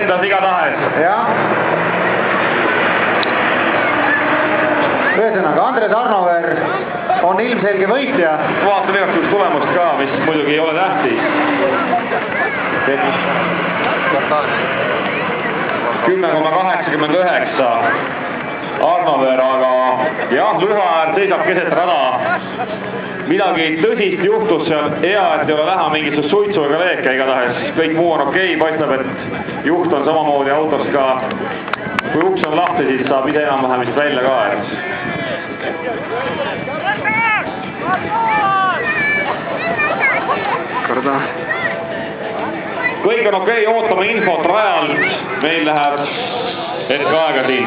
lendas igatahes. Jah. Ühesõnaga, Andres Arnover on ilmselge võitja. Vaatan igaks juhuks tulemust ka, mis muidugi ei ole tähtis. 10,89 Arnover, aga jah, Lühaäär seisab keset rada. Midagi tõsist juhtus seal, hea, et ei ole näha mingisugust suitsu ega leeke igatahes. Kõik muu on okei, paistab, et juht on samamoodi autos ka. Kui uks on lahti, siis saab ise enam-vähem vist välja ka. Korda. Kõik on okei, ootame infot rajalt. Meil läheb hetke aega siin.